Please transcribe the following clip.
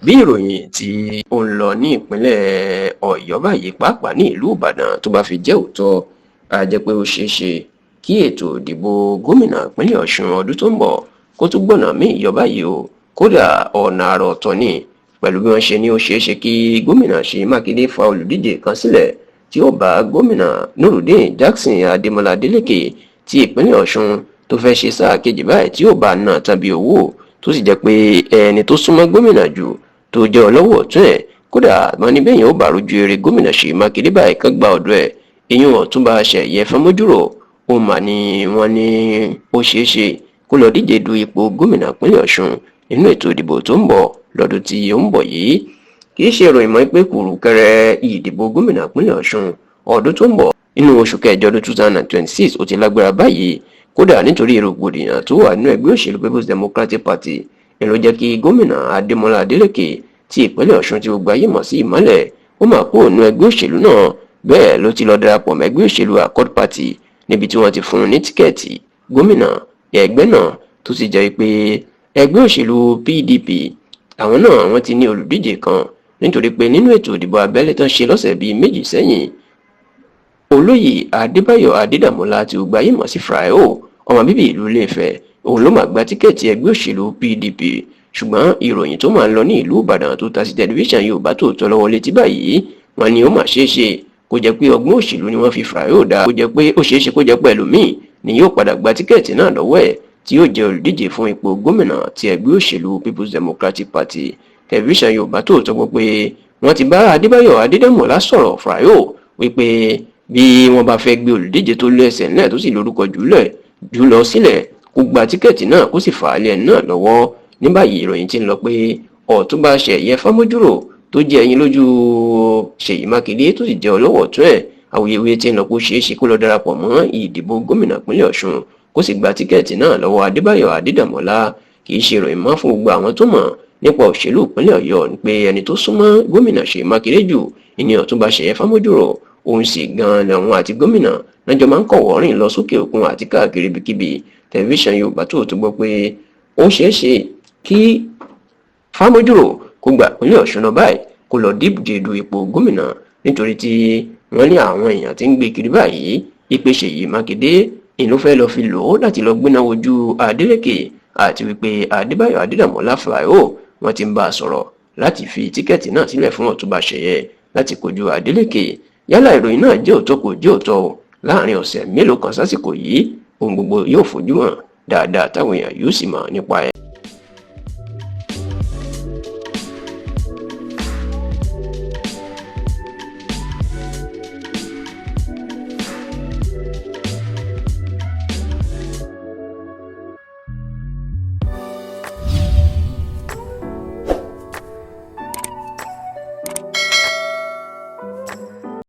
bí ìròyìn tí ó ń lọ ní ìpínlẹ̀ Ọ̀yọ́ báyìí pàápàá ní ìlú Ìbàdàn tó bá fi jẹ́ òótọ́ á jẹ́ pé ó ṣeé ṣe kí ètò ìdìbò gómìnà ìpínlẹ̀ Ọ̀ṣun ọdún tó ń bọ̀ kó tún gbọ̀nà míì yọ báyìí o. Kódà ọ̀nà àrà ọ̀tọ̀ ni pẹ̀lú bí wọ́n ṣe ní ó ṣeé ṣe kí gómìnà Ṣèyí Mákindé fa olùdíje kan sílẹ̀ tí ó bá gómìnà Nurudeen Jackson Adémọ́lá Adélékè ti ìpínlẹ̀ Ọ̀ṣun tó fẹ́ ṣe sáà kejì báyìí tí ó bá ná tàbí owó tó sì jẹ́ pé ẹni tó súnmọ́ gómìnà jù tó jẹ́ ọlọ́wọ́ ọ̀tún ẹ̀ kódà wọn ní bẹ́yìn ó bá rojú eré gómìnà Ṣèyí Mákindé báyìí kan gba ọ̀dọ̀ ẹ̀ ìyún Ọ̀túnba Ṣẹ̀yẹ Fámójúrò ó mà ní wọ́n ní ó ṣeé ṣe kó lọ díje du ipò gómìnà ìpínlẹ̀ Ọ̀ṣun nínú ètò ìdìbò tó ń bọ̀ lọ́dún tí ó ń bọ̀ yìí. Kì í ṣe ìròyìn mọ́ pé kùrùkẹrẹ ìdìbò gómìnà ìpínlẹ̀ Ọ̀ṣun ọdún tó ń bọ̀ nínú oṣù kẹjọ ọdún 2026 ó ti lágbára báyìí. Kódà nítorí rògbòdìyàn tó wà nínú ẹgbẹ́ òṣèlú People's Democratic Party ló jẹ́ kí gómìnà Adémọ́lá Adélékè ti ìpínlẹ̀ Ọ̀ṣun tí gbogbo ayé mọ̀ sí Ìmọ́lẹ̀ ó máa kúrò nínú ẹgbẹ́ òṣèlú náà. Bẹ́ẹ̀ ló ti lọ darapọ̀ mọ́ ẹgbẹ́ òṣèlú Accord Party níbi tí wọ́n ti fún un ní tíkẹ́ẹ̀tì gómìnà ẹgbẹ́ náà tó sì jẹ́ pé ẹgbẹ́ òṣèlú PDP àwọn náà wọ́n ti ní olùdíje kan nítorí pé nínú ètò ìdìbò abẹ́lé tán ṣe lọ́sẹ̀ bíi méjì sẹ́yìn olóyè Adébáyọ̀ Adédàmọ́lá tí gbogbo ayé mọ̀ sí Fáyọ̀ ọmọ bíbí ìlú Ilé-Ifẹ̀ òun ló máa gba tíkẹ́ẹ̀tì ẹgbẹ́ òṣèlú PDP. Ṣùgbọ́n ìròyìn tó máa ń lọ ní ìlú Ìbàdàn tó ta sí tẹlifíṣàn Yorùbá Tòótọ́ lọ́wọ́ létí báyìí wọ́n ní ó mà ṣeé ṣe kó jẹ́ pé ọgbọ́n òṣèlú ni wọ́n fi Fáyọ̀ dá kó jẹ́ pé ó ṣeé ṣe kó jẹ́ pé ẹlòmíì ni yóò padà gba tíkẹ́ẹ̀tì náà lọ́wọ́ ẹ̀ tí yóò jẹ́ olùdíje fún ipò gómìnà ti ẹgbẹ́ òṣèlú People's Democratic Party. Tẹlifíṣàn Yorùbá Tòótọ́ gbọ́ pé wọ́n ti bá Adébáyọ̀ Adédàmọ́lá sọ̀rọ̀ Fáyọ̀ wípé bí wọ́n bá fẹ́ gbé olùdíje tó lé ẹsẹ̀ ńlẹ̀ tó sì lórúkọ jùlọ sílẹ̀ kó gba tíkẹ́ẹ̀tì náà kó sì fà á lé ẹni náà lọ́wọ́. Ní báyìí ìròyìn ti ń lọ pé Ọ̀túnba Ṣẹ̀yẹ Fámójúrò tó jẹ́ ẹyin lójú Ṣèyí Mákindé tó sì jẹ́ ọlọ́wọ́ ọ̀tún ẹ̀ awuyewuye ti ń lọ pé ó ṣeé ṣe kó lọ darapọ̀ mọ́ ìdìbò gómìnà ìpínlẹ̀ Ọ̀ṣun kó sì gba tíkẹ́ẹ̀tì náà lọ́wọ́ Adébáyọ̀ Adédàmọ́lá. Kì í ṣe ìròyìn mọ́ fún gbogbo àwọn tó mọ̀ nípa òṣèlú ìpínlẹ̀ Ọ̀yọ́ ni pé ẹni tó súnmọ́ gómìnà Ṣèyí Mákindé jù ní Ọ̀túnba Ṣẹ̀yẹ Fámójúrò òun sì gan-an làwọn àti gómìnà lọ́jọ́ máa ń kọ̀wọ́ rìn lọ sókè òkun àti káàkiri ibikíbi. Tẹlifíṣàn Yorùbá Tòótọ́ gbọ́ pé ó ṣeé ṣe kí Fámójúrò kó gba ìpínlẹ̀ Ọ̀ṣun lọ báyìí kó lọ díje du ipò gómìnà nítorí tí wọ́n ní àwọn èèyàn tí ń gbé kiri báyìí ìpè Ṣèyí Mákindé ìlú fẹ́ lọ fi lò ó láti lọ gbéná wojú Adélékè àti wípé Adébáyọ̀ Adédàmọ́lá Fáyọ̀ wọ́n ti ń bá a sọ̀rọ̀ láti fi tíkẹ́ẹ̀tì náà sílẹ̀ fún Ọ̀túnba Ṣẹ̀yẹ láti kojú Adélékè. Yálà ìròyìn náà jẹ́ òótọ́ kò jẹ́ òótọ́ o láàrin ọ̀sẹ̀ mélòó kan sásìkò yìí ohun gbogbo yóò fojú hàn dáadáa táwọn èèyàn yóò sì mọ̀ nípa ẹ̀.